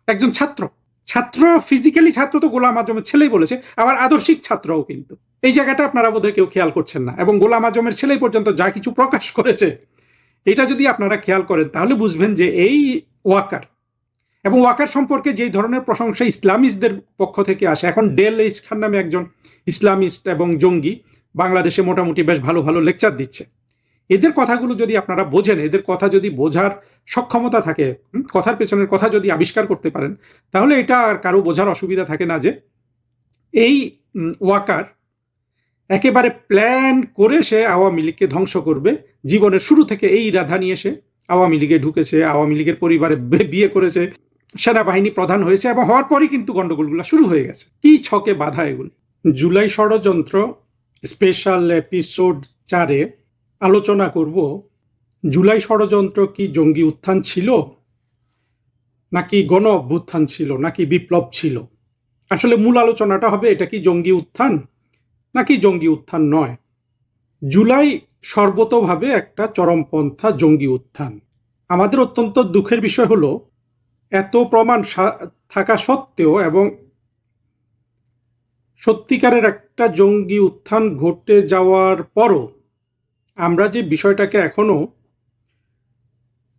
একজন ছাত্র। ছাত্র ফিজিক্যালি ছাত্র তো গোলাম আজমের ছেলেই বলেছে, আবার আদর্শিক ছাত্রও কিন্তু। এই জায়গাটা আপনারা বোধহয় কেউ খেয়াল করছেন না। এবং গোলাম আজমের ছেলেই পর্যন্ত যা কিছু প্রকাশ করেছে, এটা যদি আপনারা খেয়াল করেন তাহলে বুঝবেন যে এই ওয়াকার এবং ওয়াকার সম্পর্কে যে ধরনের প্রশংসা ইসলামিস্টদের পক্ষ থেকে আসে, এখন ডেল এইচ খান নামে একজন ইসলামিস্ট এবং জঙ্গি বাংলাদেশে মোটামুটি বেশ ভালো ভালো লেকচার দিচ্ছে। এদের কথাগুলো যদি আপনারা বোঝেন, এদের কথা যদি বোঝার সক্ষমতা থাকে, কথার পেছনের কথা যদি আবিষ্কার করতে পারেন, তাহলে এটা আর কারো বোঝার অসুবিধা থাকে না যে এই ওয়াকার একেবারে প্ল্যান করে সে আওয়ামী লীগকে ধ্বংস করবে। জীবনের শুরু থেকে এই ইরাদা নিয়ে সে আওয়ামী লীগে ঢুকেছে, আওয়ামী লীগের পরিবারে বিয়ে করেছে, সেনাবাহিনী প্রধান হয়েছে এবং হওয়ার পরই কিন্তু গন্ডগোলগুলো শুরু হয়ে গেছে। কি ছকে বাধা এগুলি। জুলাই ষড়যন্ত্র স্পেশাল এপিসোড 4-এ আলোচনা করব জুলাই ষড়যন্ত্র কি জঙ্গি উত্থান ছিল, নাকি গণ অভ্যুত্থান ছিল, নাকি বিপ্লব ছিল। আসলে মূল আলোচনাটা হবে এটা কি জঙ্গি উত্থান নাকি জঙ্গি উত্থান নয়। জুলাই সর্বতোভাবে একটা চরমপন্থা জঙ্গি উত্থান। আমাদের অত্যন্ত দুঃখের বিষয় হলো এত প্রমাণ থাকা সত্ত্বেও এবং সত্যিকারের একটা জঙ্গি উত্থান ঘটে যাওয়ার পরও আমরা যে বিষয়টাকে এখনো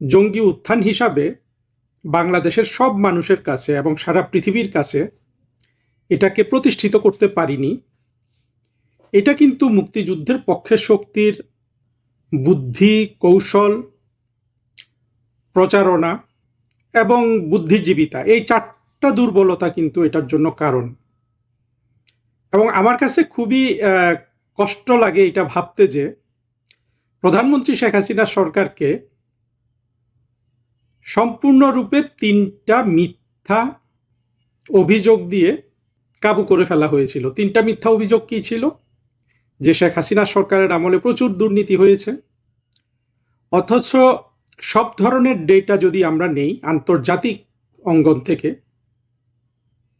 জঙ্গি উত্থান হিসাবে বাংলাদেশের সব মানুষের কাছে এবং সারা পৃথিবীর কাছে এটাকে প্রতিষ্ঠিত করতে পারিনি। এটা কিন্তু মুক্তিযুদ্ধের পক্ষের শক্তির বুদ্ধি, কৌশল, প্রচারণা এবং বুদ্ধিজীবিতা, এই 4টা দুর্বলতা কিন্তু এটার জন্য কারণ। এবং আমার কাছে খুবই কষ্ট লাগে এটা ভাবতে যে প্রধানমন্ত্রী শেখ হাসিনা সরকারকে সম্পূর্ণরূপে 3টা মিথ্যা অভিযোগ দিয়ে কাবু করে ফেলা হয়েছিল। 3টা মিথ্যা অভিযোগ কি ছিল? যে শেখ হাসিনা সরকারের আমলে প্রচুর দুর্নীতি হয়েছে, অথচ সব ধরনের ডেটা যদি আমরা নেই আন্তর্জাতিক অঙ্গন থেকে,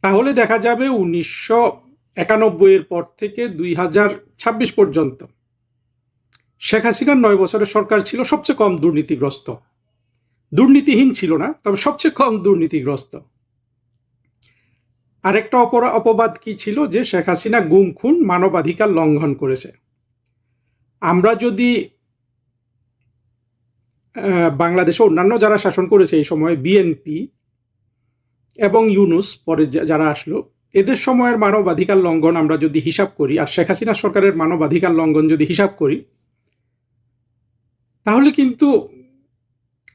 তাহলে দেখা যাবে 1991-এর পর থেকে 2026 পর্যন্ত শেখ হাসিনার 9 বছরের সরকার ছিল সবচেয়ে কম দুর্নীতিগ্রস্ত। দুর্নীতিহীন ছিল না, তবে সবচেয়ে কম দুর্নীতিগ্রস্ত। আরেকটা অপবাদ কি ছিল? যে শেখ হাসিনা গুম খুন মানবাধিকার লঙ্ঘন করেছে। আমরা যদি বাংলাদেশে অন্যান্য যারা শাসন করেছে এই সময়, বিএনপি এবং ইউনূস পরে যারা আসলো, এদের সময়ের মানবাধিকার লঙ্ঘন আমরা যদি হিসাব করি আর শেখ হাসিনা সরকারের মানবাধিকার লঙ্ঘন যদি হিসাব করি, তাহলে কিন্তু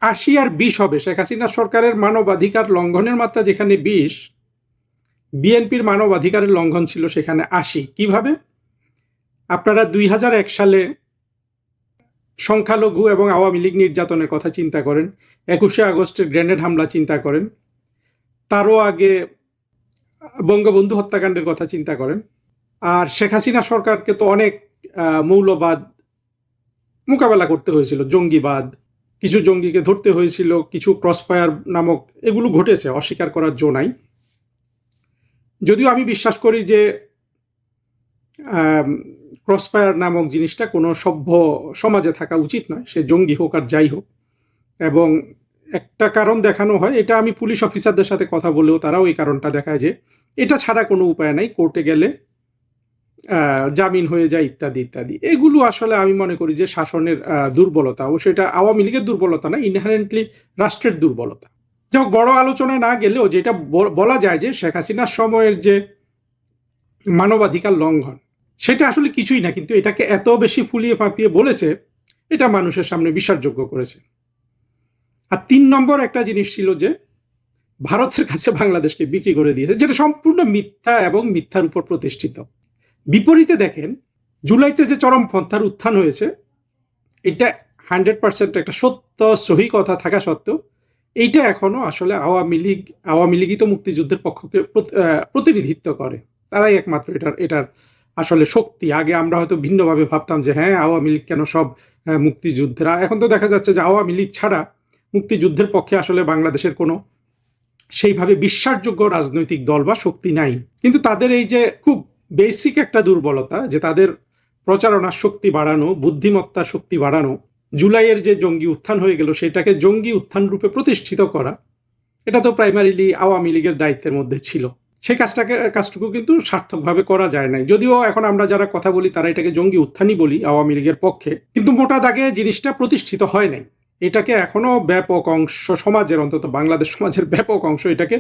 80 আর 20 হবে। শেখ হাসিনা সরকারের মানবাধিকার লঙ্ঘনের মাত্রা যেখানে 20, বিএনপির মানবাধিকারের লঙ্ঘন ছিল সেখানে 80। কিভাবে? আপনারা 2001 সালে সংখ্যালঘু এবং আওয়ামী লীগ নির্যাতনের কথা চিন্তা করেন, 21শে আগস্টের গ্রেনেড হামলা চিন্তা করেন, তারও আগে বঙ্গবন্ধু হত্যাকাণ্ডের কথা চিন্তা করেন। আর শেখ হাসিনা সরকারকে তো অনেক মৌলবাদ মোকাবেলা করতে হয়েছিল, জঙ্গিবাদ, কিছু জঙ্গিকে ধরতে হয়েছিল, কিছু ক্রসফায়ার নামক এগুলো ঘটেছে, অস্বীকার করার জো নাই। যদিও আমি বিশ্বাস করি যে ক্রসফায়ার নামক জিনিসটা কোনো সভ্য সমাজে থাকা উচিত নয়, সে জঙ্গি হোক আর যাই হোক। এবং একটা কারণ দেখানো হয়, এটা আমি পুলিশ অফিসারদের সাথে কথা বলেও তারাও এই কারণটা দেখায় যে এটা ছাড়া কোনো উপায় নাই, কোর্টে গেলে জামিন হয়ে যায় ইত্যাদি ইত্যাদি। এগুলো আসলে আমি মনে করি যে শাসনের দুর্বলতা। অবশ্যই এটা আওয়ামী লীগের দুর্বলতা না, ইনহারেন্টলি রাষ্ট্রের দুর্বলতা। যাই বড় আলোচনায় না গেলেও যেটা বলা যায় যে শেখ হাসিনার সময়ের যে মানবাধিকার লঙ্ঘন, সেটা আসলে কিছুই না, কিন্তু এটাকে এত বেশি ফুলিয়ে ফাঁপিয়ে বলেছে, এটা মানুষের সামনে বিশ্বাসযোগ্য করেছে। আর 3 নম্বর একটা জিনিস ছিল যে ভারতের কাছে বাংলাদেশকে বিক্রি করে দিয়েছে, যেটা সম্পূর্ণ মিথ্যা এবং মিথ্যার উপর প্রতিষ্ঠিত। বিপরীতে দেখেন, জুলাইতে যে চরমপন্থার উত্থান হয়েছে, এটা 100% একটা সত্য সহি কথা থাকা সত্ত্বেও এইটা এখনো আসলে আওয়ামী লীগই তো মুক্তিযুদ্ধের পক্ষকে প্রতিনিধিত্ব করে, তারাই একমাত্র এটার আসলে শক্তি। আগে আমরা হয়তো ভিন্নভাবে ভাবতাম যে হ্যাঁ আওয়ামী লীগ কেন, সব মুক্তিযুদ্ধের। এখন তো দেখা যাচ্ছে যে আওয়ামী লীগ ছাড়া মুক্তিযুদ্ধের পক্ষে আসলে বাংলাদেশের কোনো সেইভাবে বিশ্বাসযোগ্য রাজনৈতিক দল বা শক্তি নাই। কিন্তু তাদের এই যে খুব বেসিক একটা দুর্বলতা, যে তাদের প্রচারণার শক্তি বাড়ানো, বুদ্ধিমত্তার শক্তি বাড়ানো, জুলাইয়ের যে জঙ্গি উত্থান হয়ে গেল সেটাকে জঙ্গি উত্থান রূপে প্রতিষ্ঠিত করা, এটা তো প্রাইমারিলি আওয়ামী লীগের দায়িত্বের মধ্যে ছিল। সেই কাজটুকু কিন্তু সার্থকভাবে করা যায় নাই, যদিও এখন আমরা যারা কথা বলি তারা এটাকে জঙ্গি উত্থানই বলি আওয়ামী লীগের পক্ষে, কিন্তু মোটা দাগে জিনিসটা প্রতিষ্ঠিত হয় নাই। এটাকে এখনো ব্যাপক অংশ সমাজের, অন্তত বাংলাদেশ সমাজের ব্যাপক অংশ এটাকে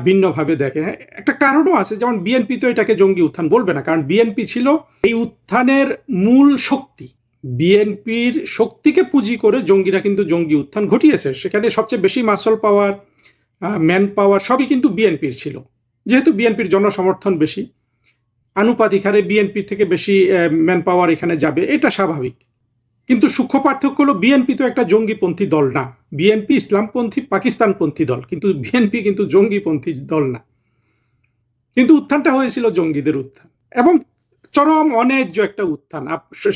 ভিন্নভাবে দেখে। একটা কারণও আছে, যেমন বিএনপি তো এটাকে জঙ্গি উত্থান বলবে না, কারণ বিএনপি ছিল এই উত্থানের মূল শক্তি। বিএনপির শক্তিকে পুঁজি করে জঙ্গিরা কিন্তু জঙ্গি উত্থান ঘটিয়েছে। সেখানে সবচেয়ে বেশি মাসল পাওয়ার, ম্যান পাওয়ার সবই কিন্তু বিএনপির ছিল। যেহেতু বিএনপির জনসমর্থন বেশি, আনুপাতিক হারে বিএনপি থেকে বেশি ম্যান পাওয়ার এখানে যাবে, এটা স্বাভাবিক। কিন্তু সূক্ষ্ম পার্থক্য হলো বিএনপি তো একটা জঙ্গিপন্থী দল না। বিএনপি ইসলামপন্থী পাকিস্তানপন্থী দল, কিন্তু বিএনপি কিন্তু জঙ্গিপন্থী দল না। কিন্তু উত্থানটা হয়েছিল জঙ্গিদের উত্থান, এবং চরম অন্যায্য একটা উত্থান।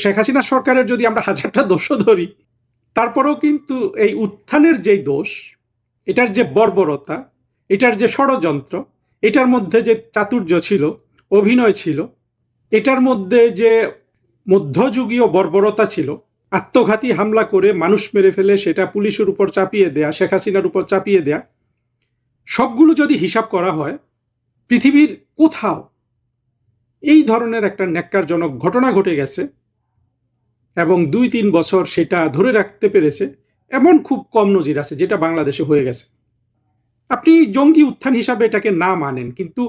শেখ হাসিনা সরকারের যদি আমরা হাজারটা দোষও ধরি, তারপরেও কিন্তু এই উত্থানের যেই দোষ, এটার যে বর্বরতা, এটার যে ষড়যন্ত্র, এটার মধ্যে যে চাতুর্য ছিল, অভিনয় ছিল, এটার মধ্যে যে মধ্যযুগীয় বর্বরতা ছিল, আত্মঘাতী হামলা করে মানুষ মেরে ফেলে সেটা পুলিশের উপর চাপিয়ে দেয়া, শেখ হাসিনার উপর চাপিয়ে দেয়া, সবগুলো যদি হিসাব করা হয়, পৃথিবীর কোথাও এই ধরনের একটা ন্যাক্কারজনক ঘটনা ঘটে গেছে এবং 2-3 বছর সেটা ধরে রাখতে পেরেছে এমন খুব কম নজির আছে, যেটা বাংলাদেশে হয়ে গেছে। আপনি জঙ্গি উত্থান হিসাবে এটাকে না মানেন, কিন্তু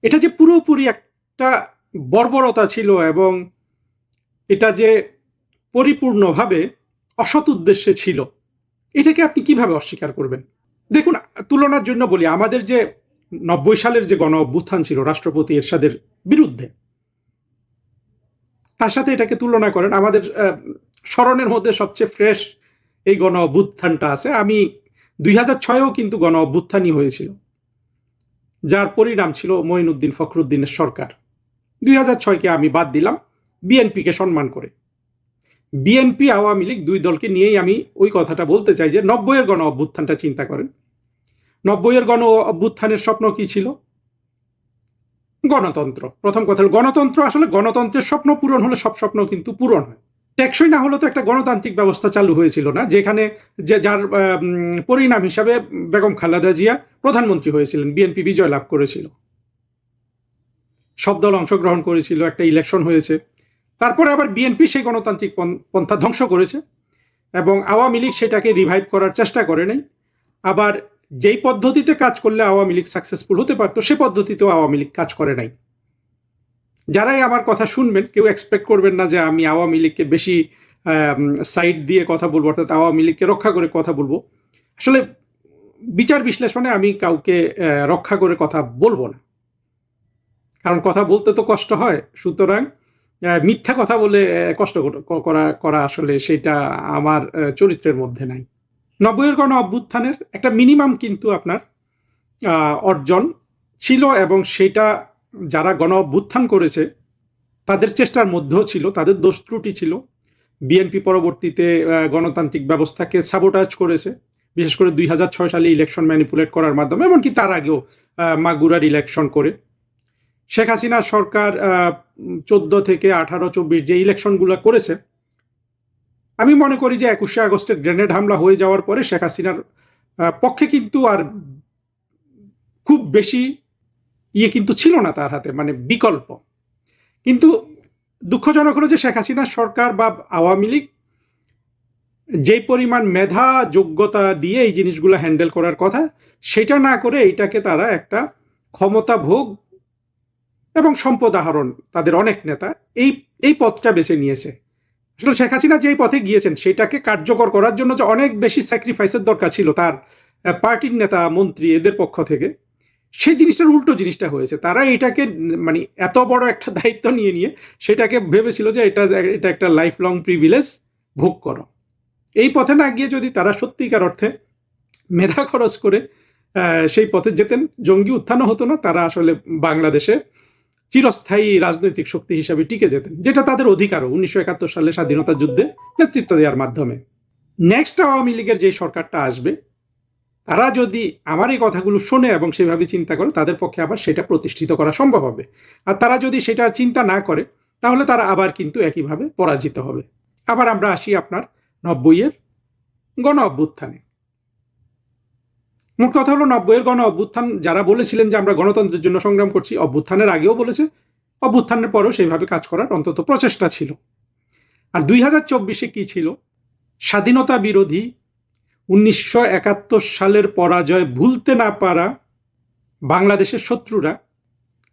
এটা যে পুরোপুরি একটা বর্বরতা ছিল এবং এটা যে পরিপূর্ণভাবে অসৎ উদ্দেশ্যে ছিল, এটাকে আপনি কিভাবে অস্বীকার করবেন? দেখুন, তুলনার জন্য বলি, আমাদের যে 90 সালের যে গণ অভ্যুত্থান ছিল রাষ্ট্রপতি এরশাদের বিরুদ্ধে, তার সাথে এটাকে তুলনা করেন, আমাদের স্মরণের মধ্যে সবচেয়ে ফ্রেশ এই গণ অভ্যুত্থানটা আছে। আমি 2006-এও কিন্তু গণ অভ্যুত্থানই হয়েছিল, যার পরিণাম ছিল মঈনুদ্দিন ফখরুদ্দিনের সরকার। 2006-কে আমি বাদ দিলাম বিএনপিকে সম্মান করে। বিএনপি আওয়ামী লীগ দুই দলকে নিয়েই আমি ওই কথাটা বলতে চাই যে 90-এর গণ অভ্যুত্থানটা চিন্তা করেন। 90-এর গণ অভ্যুত্থানের স্বপ্ন কি ছিল? গণতন্ত্র। প্রথম কথা হলো গণতন্ত্র, আসলে গণতন্ত্রের স্বপ্ন পূরণ হলে সব স্বপ্ন কিন্তু পূরণ হয়। টেকসই না হলে তো একটা গণতান্ত্রিক ব্যবস্থা চালু হয়েছিল না, যেখানে যার পরিণাম হিসাবে বেগম খালেদা জিয়া প্রধানমন্ত্রী হয়েছিলেন, বিএনপি বিজয় লাভ করেছিল, সব দল অংশগ্রহণ করেছিল, একটা ইলেকশন হয়েছে। তারপরে আবার বিএনপি সেই গণতান্ত্রিক পন্থা ধ্বংস করেছে এবং আওয়ামী লীগ সেটাকে রিভাইভ করার চেষ্টা করে নাই। আবার যেই পদ্ধতিতে কাজ করলে আওয়ামী লীগ সাকসেসফুল হতে পারতো, সে পদ্ধতিতেও আওয়ামী লীগ কাজ করে নাই। যারাই আমার কথা শুনবেন, কেউ এক্সপেক্ট করবেন না যে আমি আওয়ামী লীগকে বেশি সাইড দিয়ে কথা বলবো, অর্থাৎ আওয়ামী লীগকে রক্ষা করে কথা বলবো। আসলে বিচার বিশ্লেষণে আমি কাউকে রক্ষা করে কথা বলবো না, কারণ কথা বলতে তো কষ্ট হয়। সুতরাং মিথ্যা কথা বলে কষ্ট করা আসলে সেটা আমার চরিত্রের মধ্যে নাই। 90-এর গণ অভ্যুত্থানের একটা মিনিমাম কিন্তু আপনার অর্জন ছিল, এবং সেটা যারা গণ অভ্যুত্থান করেছে তাদের চেষ্টার মধ্যেও ছিল, তাদের দোষ ত্রুটি ছিল। বিএনপি পরবর্তীতে গণতান্ত্রিক ব্যবস্থাকে সাবোটাজ করেছে, বিশেষ করে 2006 সালে ইলেকশন ম্যানিপুলেট করার মাধ্যমে, এমনকি তার আগেও মাগুরার ইলেকশন করে। শেখ হাসিনা সরকার 14 থেকে 18, 24 যে ইলেকশনগুলো করেছে, আমি মনে করি যে 21শে আগস্টের গ্রেনেড হামলা হয়ে যাওয়ার পরে শেখ হাসিনার পক্ষে কিন্তু আর খুব বেশি কিন্তু ছিল না তার হাতে, মানে বিকল্প। কিন্তু দুঃখজনক হলো যে শেখ হাসিনার সরকার বা আওয়ামী লীগ যেই পরিমাণ মেধা যোগ্যতা দিয়ে এই জিনিসগুলো হ্যান্ডেল করার কথা, সেটা না করে এইটাকে তারা একটা ক্ষমতা ভোগ এবং সম্পদ আহরণ, তাদের অনেক নেতা এই পথটা বেছে নিয়েছে। আসলে শেখ হাসিনা যেই পথে গিয়েছেন সেটাকে কার্যকর করার জন্য যে অনেক বেশি স্যাক্রিফাইসের দরকার ছিল তার পার্টির নেতা মন্ত্রী এদের পক্ষ থেকে, সেই জিনিসটার উল্টো জিনিসটা হয়েছে। তারা এটাকে মানে এত বড় একটা দায়িত্ব নিয়ে সেটাকে ভেবেছিল যে এটা একটা লাইফ লং প্রিভিলেজ, ভোগ করো। এই পথে না গিয়ে যদি তারা সত্যিকার অর্থে মেধা খরচ করে সেই পথে যেতেন, জঙ্গি উত্থানও হতো না, তারা আসলে বাংলাদেশে চিরস্থায়ী রাজনৈতিক শক্তি হিসাবে টিকে যেতেন, যেটা তাদের অধিকারও 1971 সালে স্বাধীনতা যুদ্ধে নেতৃত্ব দেওয়ার মাধ্যমে। নেক্সট আওয়ামী লীগের যে সরকারটা আসবে, তারা যদি আমার এই কথাগুলো শোনে এবং সেভাবে চিন্তা করে, তাদের পক্ষে আবার সেটা প্রতিষ্ঠিত করা সম্ভব হবে। আর তারা যদি সেটা চিন্তা না করে, তাহলে তারা আবার কিন্তু একইভাবে পরাজিত হবে। আবার আমরা আসি আপনার 90-এর গণ অভ্যুত্থানে। মোট কথা হলো 90-এর গণ অভ্যুত্থান যারা বলেছিলেন যে আমরা গণতন্ত্রের জন্য সংগ্রাম করছি, অভ্যুত্থানের আগেও বলেছে, অভ্যুত্থানের পরেও সেইভাবে কাজ করার অন্তত প্রচেষ্টা ছিল। আর 2024-এ কি ছিল? স্বাধীনতা বিরোধী 1971 সালের পরাজয় ভুলতে না পারা বাংলাদেশের শত্রুরা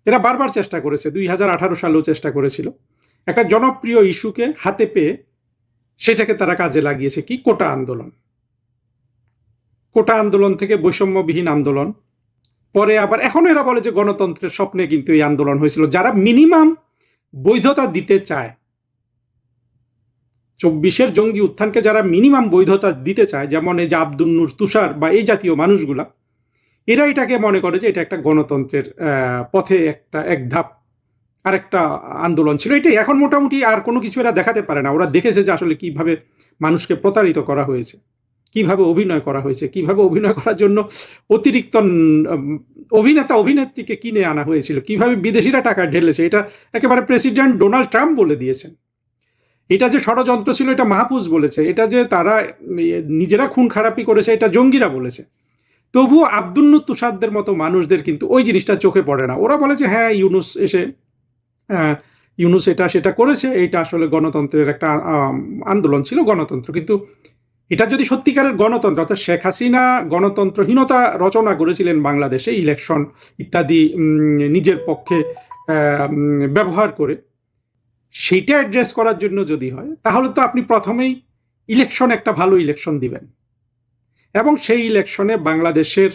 এরা বারবার চেষ্টা করেছে, 2018 সালেও চেষ্টা করেছিল, একটা জনপ্রিয় ইস্যুকে হাতে পেয়ে সেটাকে তারা কাজে লাগিয়েছে। কি? কোটা আন্দোলন। কোটা আন্দোলন থেকে বৈষম্যবিহীন আন্দোলন, পরে আবার এখনো এরা বলে যে গণতন্ত্রের স্বপ্নে কিন্তু এই আন্দোলন হয়েছিল। যারা মিনিমাম বৈধতা দিতে চায়, 24-এর জঙ্গি উত্থানকে যারা মিনিমাম বৈধতা দিতে চায়, যেমন এই যে আব্দুল নূর, তুষার বা এই জাতীয় মানুষগুলা, এরা এটাকে মনে করে যে এটা একটা গণতন্ত্রের পথে একটা এক ধাপ আরেকটা আন্দোলন ছিল। এটাই এখন মোটামুটি আর কোনো কিছু এরা দেখাতে পারে না। ওরা দেখেছে যে আসলে কিভাবে মানুষকে প্রতারিত করা হয়েছে, কিভাবে অভিনয় করা হয়েছে, কিভাবে অভিনয় করার জন্য অতিরিক্ত অভিনেতা অভিনেত্রীকে কিনে আনা হয়েছিল, কিভাবে বিদেশিরা টাকা ঢেলেছে, এটা একেবারে প্রেসিডেন্ট ডোনাল্ড ট্রাম্প বলে দিয়েছেন। এটা যে ষড়যন্ত্র ছিল এটা মাহফুজ বলেছে, এটা যে তারা নিজেরা খুন খারাপি করেছে এটা জঙ্গিরা বলেছে। তবুও আব্দুল নূর, তুষারদের মতো মানুষদের কিন্তু ওই জিনিসটা চোখে পড়ে না। ওরা বলে যে হ্যাঁ, ইউনুস এসে ইউনুস এটা সেটা করেছে, এইটা আসলে গণতন্ত্রের একটা আন্দোলন ছিল, গণতন্ত্র। কিন্তু এটা যদি সত্যিকারের গণতন্ত্র, অর্থাৎ শেখ হাসিনা গণতন্ত্রহীনতা রচনা করেছিলেন বাংলাদেশে, ইলেকশন ইত্যাদি নিজের পক্ষে ব্যবহার করে, সেইটা অ্যাড্রেস করার জন্য যদি হয়, তাহলে তো আপনি প্রথমেই ইলেকশন একটা ভালো ইলেকশন দিবেন, এবং সেই ইলেকশনে বাংলাদেশের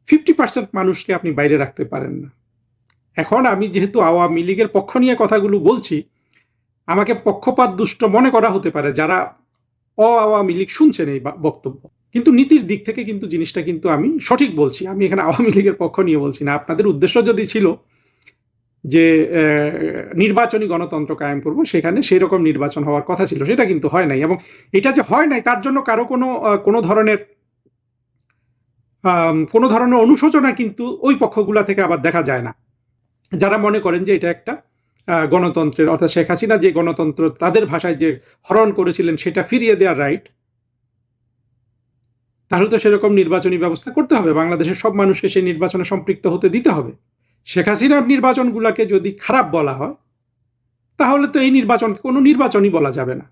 50% মানুষকে আপনি বাইরে রাখতে পারেন না। এখন আমি যেহেতু আওয়ামী লীগের পক্ষ নিয়ে কথাগুলো বলছি, আমাকে পক্ষপাত দুষ্ট মনে করা হতে পারে যারা আওয়ামী লীগ শুনছেন এই বক্তব্য, কিন্তু নীতির দিক থেকে কিন্তু জিনিসটা কিন্তু আমি সঠিক বলছি। আমি এখানে আওয়ামী লীগের পক্ষ নিয়ে বলছি না। আপনাদের উদ্দেশ্য যদি ছিল যে নির্বাচনী গণতন্ত্র কায়েম করব, সেখানে সেই রকম নির্বাচন হওয়ার কথা ছিল, সেটা কিন্তু হয় নাই। এবং এটা যে হয় নাই তার জন্য কারো কোনো ধরনের অনুশোচনা কিন্তু ওই পক্ষগুলা থেকে আবার দেখা যায় না, যারা মনে করেন যে এটা একটা গণতন্ত্রের, অর্থাৎ শেখ হাসিনা যে গণতন্ত্র তাদের ভাষায় যে হরণ করেছিলেন সেটা ফিরিয়ে দেওয়ার রাইট, তাহলে তো সেরকম নির্বাচনী ব্যবস্থা করতে হবে, বাংলাদেশের সব মানুষকে সেই নির্বাচনে সম্পৃক্ত হতে দিতে হবে। শেখ হাসিনার নির্বাচনগুলোকে যদি খারাপ বলা হয়, তাহলে তো এই নির্বাচনকে কোনো নির্বাচনই বলা যাবে না।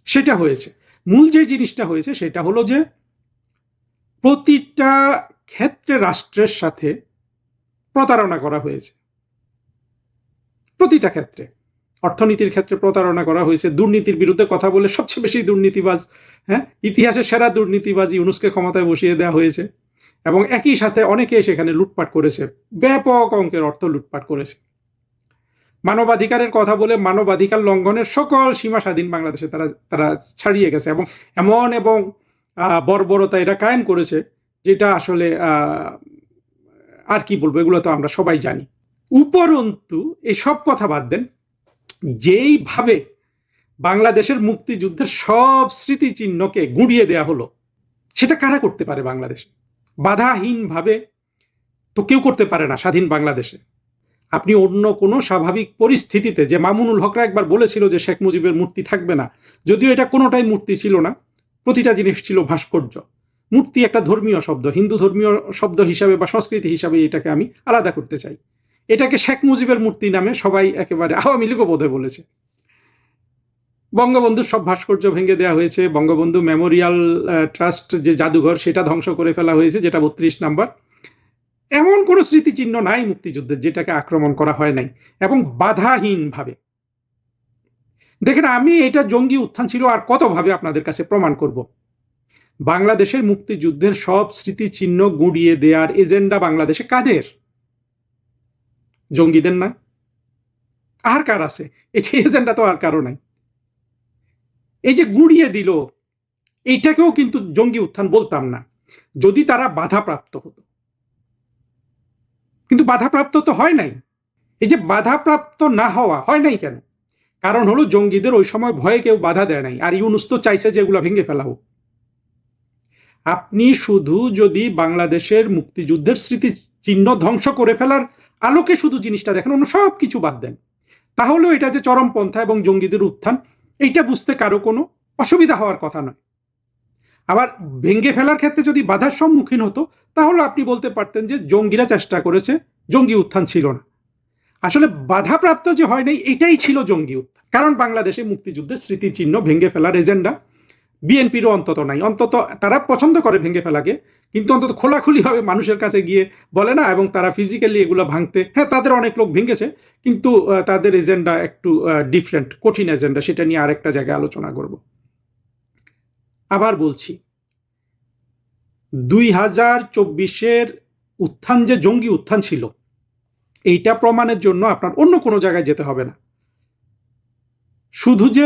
সেটা হয়েছে। মূল যে জিনিসটা হয়েছে সেটা হলো যে প্রতিটা ক্ষেত্রে রাষ্ট্রের সাথে প্রতারণা করা হয়েছে, প্রতিটা ক্ষেত্রে। অর্থনীতির ক্ষেত্রে প্রতারণা করা হয়েছে, দুর্নীতির বিরুদ্ধে কথা বলে সবচেয়ে বেশি দুর্নীতিবাজ, হ্যাঁ, ইতিহাসের সেরা দুর্নীতিবাজ ইউনুসকে ক্ষমতায় বসিয়ে দেওয়া হয়েছে, এবং একই সাথে অনেকেই সেখানে লুটপাট করেছে, ব্যাপক অঙ্কের অর্থ লুটপাট করেছে। মানবাধিকারের কথা বলে মানবাধিকার লঙ্ঘনের সকল সীমা স্বাধীন বাংলাদেশে তারা ছাড়িয়ে গেছে, এবং এবং বর্বরতা এরা কায়েম করেছে, যেটা আসলে আর কি বলবো, এগুলো তো আমরা সবাই জানি। উপরন্তু এই সব কথা বাদ দেন, যেইভাবে বাংলাদেশের মুক্তিযুদ্ধের সব স্মৃতিচিহ্নকে গুঁড়িয়ে দেয়া হলো, সেটা কারা করতে পারে বাংলাদেশে বাধাহীনভাবে? তো কেউ করতে পারে না স্বাধীন বাংলাদেশে। আপনি অন্য কোনো স্বাভাবিক পরিস্থিতিতে, যে মামুনুল হকরা একবার বলেছিল যে শেখ মুজিবের মূর্তি থাকবে না, যদিও এটা কোনোটাই মূর্তি ছিল না, প্রতিটা জিনিস ছিল ভাস্কর্য। মূর্তি একটা ধর্মীয় শব্দ, হিন্দু ধর্মীয় শব্দ হিসাবে বা সংস্কৃতি হিসাবে এটাকে আমি আলাদা করতে চাই। এটাকে শেখ মুজিবের মূর্তি নামে সবাই, একেবারে আওয়ামী লীগও বোধহয় বলেছে। বঙ্গবন্ধুর সব ভাস্কর্য ভেঙে দেওয়া হয়েছে, বঙ্গবন্ধু মেমোরিয়াল ট্রাস্ট যে জাদুঘর সেটা ধ্বংস করে ফেলা হয়েছে, যেটা 32 নাম্বার। এমন কোনো স্মৃতিচিহ্ন নাই মুক্তিযুদ্ধের যেটাকে আক্রমণ করা হয় নাই, এবং বাধাহীনভাবে। দেখেন, আমি এটা জঙ্গি উত্থান ছিল আর কতভাবে আপনাদের কাছে প্রমাণ করব। বাংলাদেশের মুক্তিযুদ্ধের সব স্মৃতিচিহ্ন গুঁড়িয়ে দেওয়ার এজেন্ডা বাংলাদেশে কাদের? জঙ্গিদের না? আর কার আছে? এটি এজেন্ডা তো আর কারো নাই। এই যে গুঁড়িয়ে দিল, এইটাকেও কিন্তু জঙ্গি উত্থান বলতাম না যদি তারা বাধাপ্রাপ্ত হতো, কিন্তু বাধাপ্রাপ্ত তো হয় নাই। এই যে বাধাপ্রাপ্ত না হওয়া হয় নাই কেন? কারণ হলো জঙ্গিদের ওই সময় ভয়ে কেউ বাধা দেয় নাই, আর ইউনুস তো চাইছে যে এগুলো ভেঙে ফেলা হোক। আপনি শুধু যদি বাংলাদেশের মুক্তিযুদ্ধের স্মৃতিচিহ্ন ধ্বংস করে ফেলার আলোকে শুধু জিনিসটা দেখেন, অন্য সব কিছু বাদ দেন, তাহলেও এটা যে চরমপন্থা এবং জঙ্গিদের উত্থান, এইটা বুঝতে কারো কোনো অসুবিধা হওয়ার কথা নয়। আবার ভেঙে ফেলার ক্ষেত্রে যদি বাধার সম্মুখীন হতো, তাহলে আপনি বলতে পারতেন যে জঙ্গিরা চেষ্টা করেছে, জঙ্গি উত্থান ছিল না। আসলে বাধাপ্রাপ্ত যে হয় নাই, এটাই ছিল জঙ্গি উত্থান। কারণ বাংলাদেশে মুক্তিযুদ্ধের স্মৃতিচিহ্ন ভেঙে ফেলার এজেন্ডা বিএনপিরও অন্তত নাই। অন্তত তারা পছন্দ করে ভেঙে ফেলাকে, কিন্তু অন্তত খোলাখুলিভাবে মানুষের কাছে গিয়ে বলে না, এবং তারা ফিজিক্যালি এগুলো ভাঙতে, হ্যাঁ তাদের অনেক লোক ভেঙেছে, কিন্তু তাদের এজেন্ডা একটু ডিফারেন্ট, কঠিন এজেন্ডা। সেটা নিয়ে আরেকটা জায়গায় আলোচনা করব। আবার বলছি, 2024-এর উত্থান যে জঙ্গি উত্থান ছিল, এইটা প্রমাণের জন্য আপনার অন্য কোনো জায়গায় যেতে হবে না। শুধু যে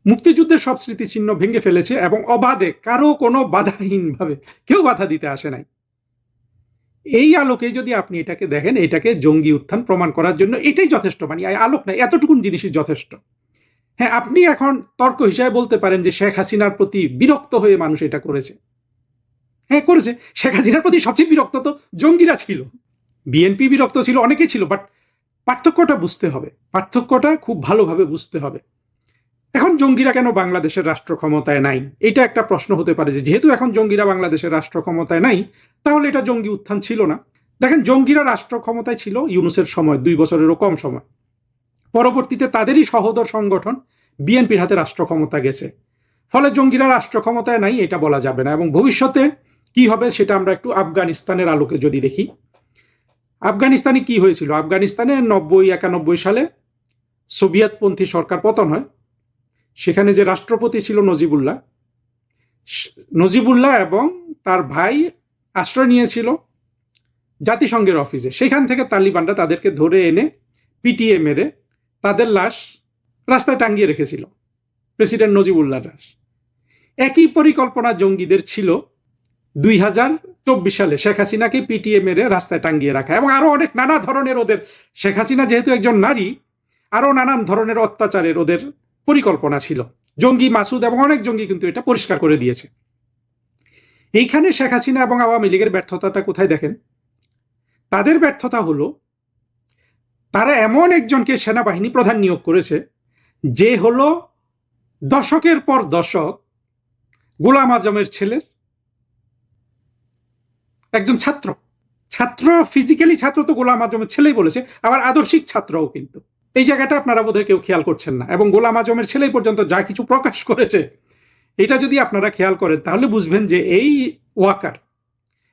মুক্তিযুদ্ধের সব স্মৃতিচিহ্ন ভেঙে ফেলেছে এবং অবাধে, কারো কোনো বাধাহীনভাবে, কেউ বাধা দিতে আসে নাই, এই আলোকে যদি আপনি এটাকে দেখেন, এটাকে জঙ্গি উত্থান প্রমাণ করার জন্য এটাই যথেষ্ট। মানে আলোক নাই, এতটুকুন জিনিসই যথেষ্ট। হ্যাঁ, আপনি এখন তর্ক হিসাবে বলতে পারেন যে শেখ হাসিনার প্রতি বিরক্ত হয়ে মানুষ এটা করেছে। হ্যাঁ করেছে, শেখ হাসিনার প্রতি সবচেয়ে বিরক্ত তো জঙ্গিরা ছিল। বিএনপি বিরক্ত ছিল, অনেকেই ছিল, বাট পার্থক্যটা বুঝতে হবে, পার্থক্যটা খুব ভালোভাবে বুঝতে হবে। এখন জঙ্গিরা কেন বাংলাদেশের রাষ্ট্র ক্ষমতায় নাই, এটা একটা প্রশ্ন হতে পারে, যে যেহেতু এখন জঙ্গিরা বাংলাদেশের রাষ্ট্র ক্ষমতায় নাই, তাহলে এটা জঙ্গি উত্থান ছিল না। দেখেন, জঙ্গিরা রাষ্ট্র ক্ষমতায় ছিল ইউনূসের সময়, 2 বছরেরও কম সময়। পরবর্তীতে তাদেরই সহোদর সংগঠন বিএনপির হাতে রাষ্ট্র ক্ষমতা গেছে। ফলে জঙ্গিরা রাষ্ট্র ক্ষমতায় নাই এটা বলা যাবে না। এবং ভবিষ্যতে কি হবে সেটা আমরা একটু আফগানিস্তানের আলোকে যদি দেখি। আফগানিস্তানে কি হয়েছিল? আফগানিস্তানে 90-91 সালে সোভিয়েতপন্থী সরকার পতন হয়। সেখানে যে রাষ্ট্রপতি ছিল নজিবুল্লাহ এবং তার ভাই আশ্রয় নিয়েছিল জাতিসংঘের অফিসে। সেখান থেকে তালিবানরা তাদেরকে ধরে এনে পিটিয়ে মেরে তাদের লাশ রাস্তায় টাঙ্গিয়ে রেখেছিল, প্রেসিডেন্ট নজিবুল্লাহর লাশ। একই পরিকল্পনা জঙ্গিদের ছিল 2024 সালে শেখ হাসিনাকে পিটিয়ে মেরে রাস্তায় টাঙ্গিয়ে রাখা, এবং আরো অনেক নানা ধরনের ওদের, শেখ হাসিনা যেহেতু একজন নারী, আরো নানান ধরনের অত্যাচারের ওদের পরিকল্পনা ছিল। জঙ্গি মাসুদ এবং অনেক জঙ্গি কিন্তু এটা পরিষ্কার করে দিয়েছে। এইখানে শেখ হাসিনা এবং আওয়ামী লীগের ব্যর্থতাটা কোথায় দেখেন? তাদের ব্যর্থতা হলো, তারা এমন একজনকে সেনাবাহিনী প্রধান নিয়োগ করেছে যে হলো দশকের পর দশক গোলাম আজমের ছেলের একজন ছাত্র। ফিজিক্যালি ছাত্র তো গোলাম আজমের ছেলেই বলেছে, আবার আদর্শিক ছাত্রও কিন্তু। এই জায়গাটা আপনারা বোধহয় কেউ খেয়াল করছেন না। এবং গোলাম আজমের ছেলেই পর্যন্ত যা কিছু প্রকাশ করেছে, এটা যদি আপনারা খেয়াল করেন তাহলে বুঝবেন যে এই ওয়াকার,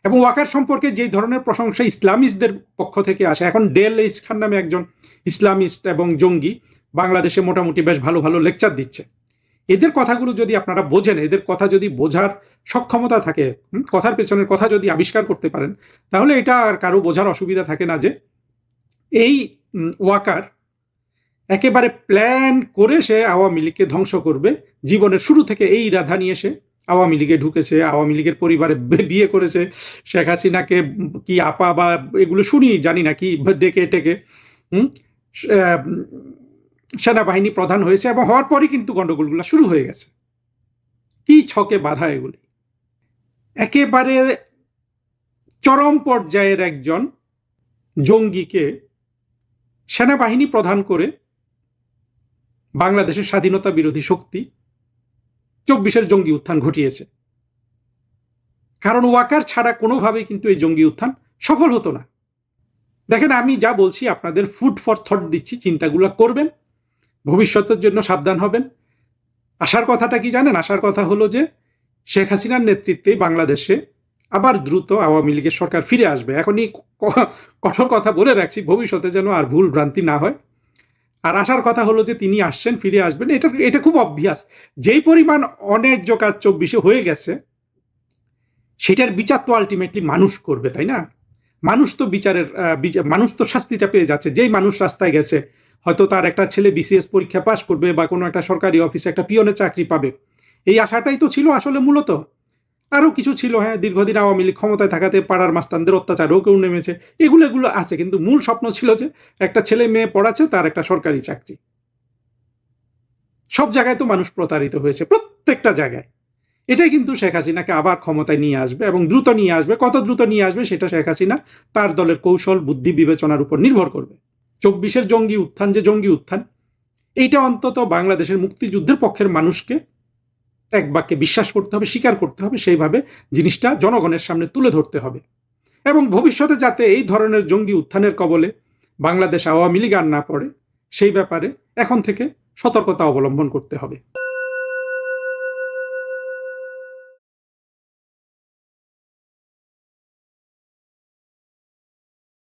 এবং ওয়াকার সম্পর্কে যে ধরনের প্রশংসা ইসলামিস্টদের পক্ষ থেকে আসে, এখন ডেল এইচ খান নামে একজন ইসলামিস্ট এবং জঙ্গি বাংলাদেশে মোটামুটি বেশ ভালো ভালো লেকচার দিচ্ছে। এদের কথাগুলো যদি আপনারা বোঝেন, এদের কথা যদি বোঝার সক্ষমতা থাকে, কথার পেছনের কথা যদি আবিষ্কার করতে পারেন, তাহলে এটা আর কারো বোঝার অসুবিধা থাকে না যে এই ওয়াকার একেবারে প্ল্যান করে সে আওয়ামী লীগকে ধ্বংস করবে। জীবনের শুরু থেকে এই ইরাদা নিয়ে সে আওয়ামী লীগে ঢুকেছে, আওয়ামী লীগের পরিবারে বিয়ে করেছে, শেখ হাসিনাকে কি আপা বা এগুলো শুনি জানি না কি ডেকে টেকে সেনাবাহিনী প্রধান হয়েছে, এবং হওয়ার পরই কিন্তু গন্ডগোলগুলো শুরু হয়ে গেছে। কি ছকে বাধা এগুলি! একেবারে চরম পর্যায়ের একজন জঙ্গিকে সেনাবাহিনী প্রধান করে বাংলাদেশের স্বাধীনতা বিরোধী শক্তি 24-এর জঙ্গি উত্থান ঘটিয়েছে। কারণ ওয়াকার ছাড়া কোনোভাবেই কিন্তু এই জঙ্গি উত্থান সফল হতো না। দেখেন, আমি যা বলছি আপনাদের ফুড ফর থট দিচ্ছি, চিন্তাগুলো করবেন, ভবিষ্যতের জন্য সাবধান হবেন। আশার কথাটা কি জানেন? আশার কথা হলো যে শেখ হাসিনার নেতৃত্বে বাংলাদেশে আবার দ্রুত আওয়ামী লীগের সরকার ফিরে আসবে। এখনই কঠোর কথা বলে রাখছি, ভবিষ্যতে যেন আর ভুল ভ্রান্তি না হয়। আর আশার কথা হলো যে তিনি আসছেন, ফিরে আসবেন, এটা খুব অবভিয়াস। যেই পরিমাণ অন্যায্য কাজ 24-এ হয়ে গেছে, সেটার বিচার তো আলটিমেটলি মানুষ করবে, তাই না? মানুষ তো মানুষ তো শাস্তিটা পেয়ে যাচ্ছে। যেই মানুষ রাস্তায় গেছে, হয়তো তার একটা ছেলে বিসিএস পরীক্ষা পাশ করবে বা কোনো একটা সরকারি অফিসে একটা পিয়নের চাকরি পাবে, এই আশাটাই তো ছিল আসলে মূলত। আরো কিছু ছিল, হ্যাঁ, দীর্ঘদিন আওয়ামী লীগ ক্ষমতায় থাকাতে পাড়ার মাস্তানদের অত্যাচারও কেউ নেমেছে, এগুলো আছে, কিন্তু মূল স্বপ্ন ছিল যে একটা ছেলে মেয়ে পড়াচ্ছে, তার একটা সরকারি চাকরি। সব জায়গায় তো মানুষ প্রতারিত হয়েছে, প্রত্যেকটা জায়গায়। এটাই কিন্তু শেখ হাসিনাকে আবার ক্ষমতায় নিয়ে আসবে, এবং দ্রুত নিয়ে আসবে। কত দ্রুত নিয়ে আসবে সেটা শেখ হাসিনা তার দলের কৌশল, বুদ্ধি, বিবেচনার উপর নির্ভর করবে। 24-এর জঙ্গি উত্থান যে জঙ্গি উত্থান, এইটা অন্তত বাংলাদেশের মুক্তিযুদ্ধের পক্ষের মানুষকে এক বাক্যে বিশ্বাস করতে হবে, স্বীকার করতে হবে, সেইভাবে জিনিসটা জনগণের সামনে তুলে ধরতে হবে এবং ভবিষ্যতে যাতে এই ধরনের জঙ্গি উত্থানের কবলে বাংলাদেশ আওয়ামী লীগ আর না পড়ে সেই ব্যাপারে এখন থেকে সতর্কতা অবলম্বন করতে হবে।